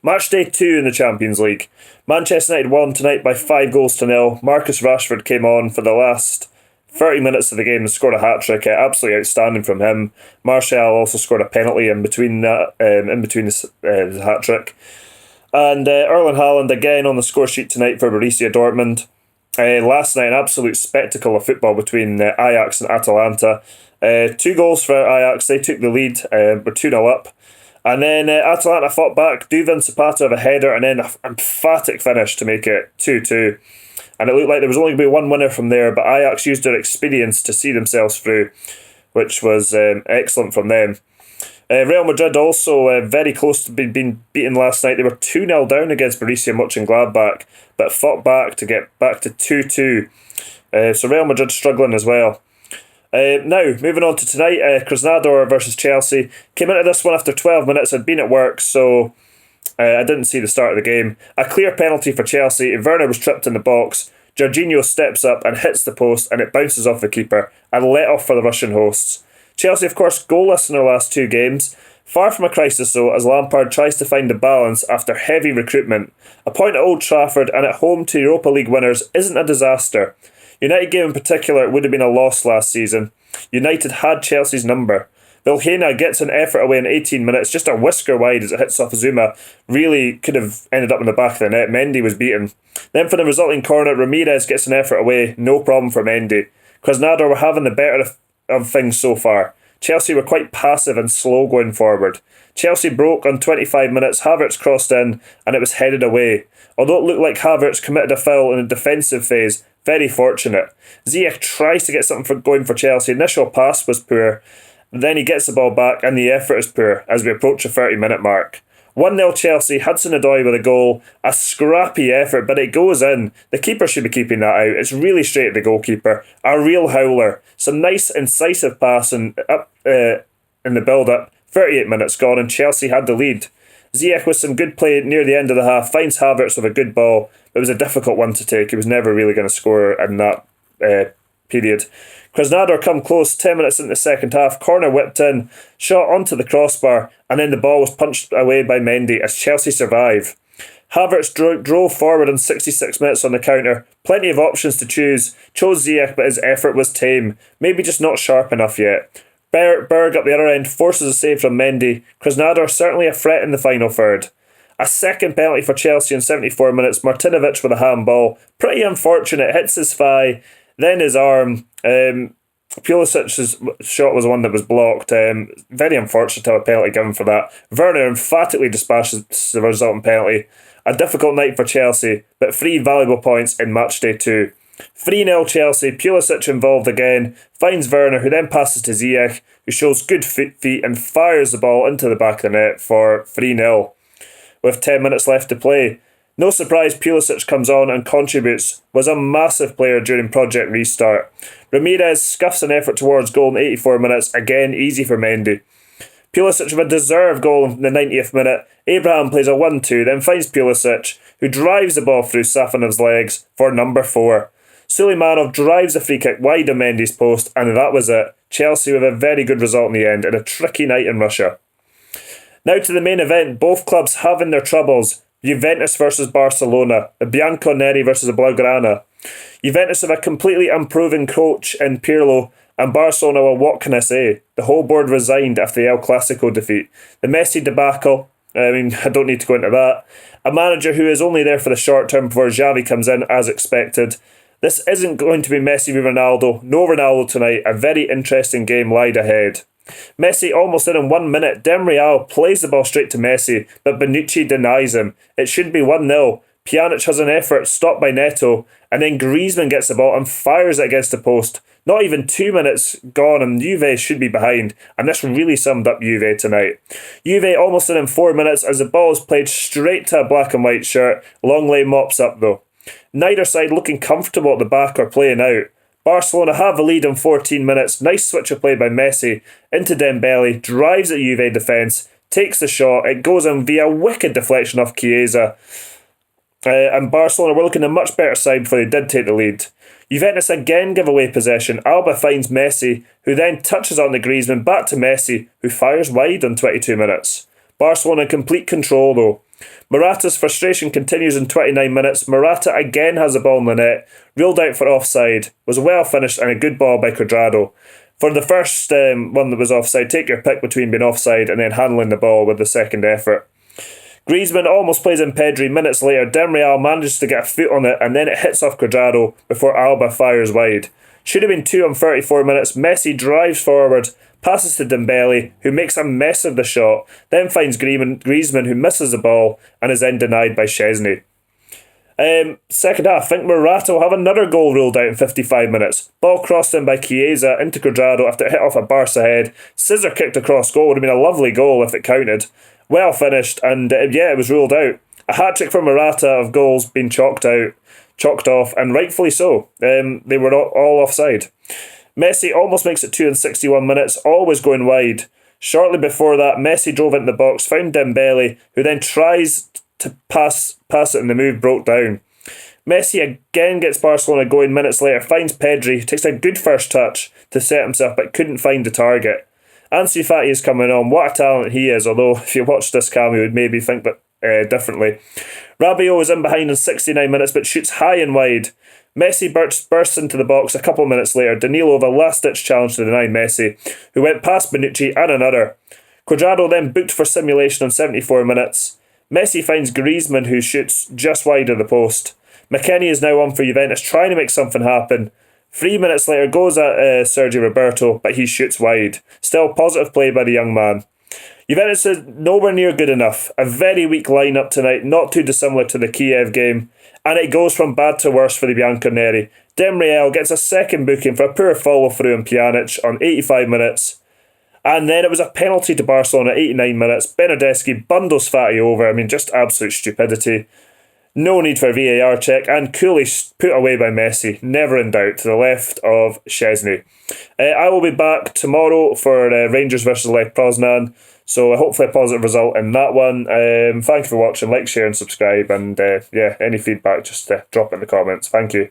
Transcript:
Match day 2 in the Champions League. Manchester United won tonight by 5-0. Marcus Rashford came on for the last 30 minutes of the game and scored a hat-trick. Absolutely outstanding from him. Martial also scored a penalty in between the hat-trick. And Erling Haaland again on the score sheet tonight for Borussia Dortmund. Last night, an absolute spectacle of football between Ajax and Atalanta. 2 goals for Ajax. They took the lead, were 2-0 up. And then Atalanta fought back. Duvan Zapata of a header and then an emphatic finish to make it 2-2. And it looked like there was only going to be one winner from there, but Ajax used their experience to see themselves through, which was excellent from them. Real Madrid also very close to being beaten last night. They were 2-0 down against Borussia Mönchengladbach, but fought back to get back to 2-2. So Real Madrid struggling as well. Now, moving on to tonight, Krasnador versus Chelsea. Came into this one after 12 minutes. I'd been at work, so I didn't see the start of the game. A clear penalty for Chelsea. Werner was tripped in the box. Jorginho steps up and hits the post, and it bounces off the keeper. A let-off for the Russian hosts. Chelsea, of course, goalless in their last 2 games. Far from a crisis, though, as Lampard tries to find a balance after heavy recruitment. A point at Old Trafford and at home to Europa League winners isn't a disaster. United game in particular would have been a loss last season. United had Chelsea's number. Vilhena gets an effort away in 18 minutes, just a whisker wide as it hits off Zuma. Really could have ended up in the back of the net. Mendy was beaten. Then for the resulting corner, Ramirez gets an effort away. No problem for Mendy. Krasnodar were having the better of things so far. Chelsea were quite passive and slow going forward. Chelsea broke on 25 minutes, Havertz crossed in and it was headed away. Although it looked like Havertz committed a foul in the defensive phase, very fortunate. Ziyech tries to get something going for Chelsea. Initial pass was poor, then he gets the ball back and the effort is poor as we approach the 30-minute mark. 1-0 Chelsea, Hudson-Odoi with a goal. A scrappy effort, but it goes in. The keeper should be keeping that out. It's really straight at the goalkeeper. A real howler. Some nice, incisive passing up in the build-up. 38 minutes gone and Chelsea had the lead. Ziyech with some good play near the end of the half finds Havertz with a good ball. It was a difficult one to take. He was never really going to score in that period. Krasnodar come close 10 minutes into the second half. Corner whipped in, shot onto the crossbar, and then the ball was punched away by Mendy as Chelsea survive. Havertz drove forward in 66 minutes on the counter. Plenty of options to choose. Chose Ziyech, but his effort was tame. Maybe just not sharp enough yet. Berg up the other end forces a save from Mendy. Krasnodar certainly a threat in the final third. A second penalty for Chelsea in 74 minutes. Martinovic with a handball. Pretty unfortunate. Hits his thigh, then his arm. Pulisic's shot was one that was blocked. Very unfortunate to have a penalty given for that. Werner emphatically dispatches the resulting penalty. A difficult night for Chelsea, but 3 valuable points in match day 2. 3-0 Chelsea, Pulisic involved again, finds Werner who then passes to Ziyech, who shows good feet and fires the ball into the back of the net for 3-0 with 10 minutes left to play. No surprise Pulisic comes on and contributes, was a massive player during Project Restart. Ramirez scuffs an effort towards goal in 84 minutes, again easy for Mendy. Pulisic with a deserved goal in the 90th minute. Abraham plays a 1-2, then finds Pulisic, who drives the ball through Safanov's legs for number 4. Suleimanov drives a free kick wide of Mendy's post, and that was it. Chelsea with a very good result in the end, and a tricky night in Russia. Now to the main event, both clubs having their troubles. Juventus versus Barcelona, the Bianconeri versus the Blaugrana. Juventus have a completely unproven coach in Pirlo, and Barcelona, well, what can I say? The whole board resigned after the El Clasico defeat. The Messi debacle, I don't need to go into that. A manager who is only there for the short term before Xavi comes in, as expected. This isn't going to be Messi v Ronaldo. No Ronaldo tonight. A very interesting game lied ahead. Messi almost in 1 minute. Demreal plays the ball straight to Messi, but Bonucci denies him. It should be 1-0. Pjanic has an effort stopped by Neto, and then Griezmann gets the ball and fires it against the post. Not even 2 minutes gone and Juve should be behind, and this really summed up Juve tonight. Juve almost in 4 minutes as the ball is played straight to a black and white shirt. Longley mops up though. Neither side looking comfortable at the back or playing out. Barcelona have the lead in 14 minutes. Nice switch of play by Messi into Dembele, drives at Juve defence, takes the shot, it goes in via wicked deflection off Chiesa. And Barcelona were looking a much better side before they did take the lead. Juventus again give away possession. Alba finds Messi, who then touches on the Griezmann, back to Messi, who fires wide on 22 minutes. Barcelona in complete control though. Morata's frustration continues in 29 minutes. Morata again has a ball in the net, ruled out for offside, was well finished and a good ball by Cuadrado. For the first one that was offside, take your pick between being offside and then handling the ball with the second effort. Griezmann almost plays in Pedri. Minutes later, Demiral manages to get a foot on it and then it hits off Cuadrado before Alba fires wide. Should have been 2 on 34 minutes. Messi drives forward, passes to Dembele, who makes a mess of the shot, then finds Griezmann, who misses the ball and is then denied by Szczesny. Second half, I think Morata will have another goal ruled out in 55 minutes. Ball crossed in by Chiesa into Cuadrado after it hit off a Barca head. Scissor kicked across goal. Would have been a lovely goal if it counted. Well finished, and it was ruled out. A hat-trick for Morata of goals being chalked off, and rightfully so. They were all offside. Messi almost makes it 2 in 61 minutes, always going wide. Shortly before that, Messi drove into the box, found Dembele, who then tries to pass it and the move broke down. Messi again gets Barcelona going minutes later, finds Pedri, takes a good first touch to set himself but couldn't find the target. Ansu Fati is coming on, what a talent he is, although if you watch this cam you would maybe think differently. Rabiot is in behind in 69 minutes but shoots high and wide. Messi bursts into the box a couple of minutes later. Danilo with a last-ditch challenge to deny Messi, who went past Bonucci and another. Cuadrado then booked for simulation on 74 minutes. Messi finds Griezmann, who shoots just wide of the post. McKennie is now on for Juventus, trying to make something happen. 3 minutes later goes at Sergio Roberto, but he shoots wide. Still positive play by the young man. Juventus is nowhere near good enough. A very weak lineup tonight, not too dissimilar to the Kiev game. And it goes from bad to worse for the Bianconeri. Demiral gets a second booking for a poor follow-through in Pjanic on 85 minutes. And then it was a penalty to Barcelona at 89 minutes. Bernardeschi bundles Fati over. Just absolute stupidity. No need for a VAR check. And coolly put away by Messi. Never in doubt. To the left of Szczesny. I will be back tomorrow for Rangers versus Lech Poznan. So hopefully a positive result in that one. Thank you for watching. Like, share and subscribe. And any feedback, just drop it in the comments. Thank you.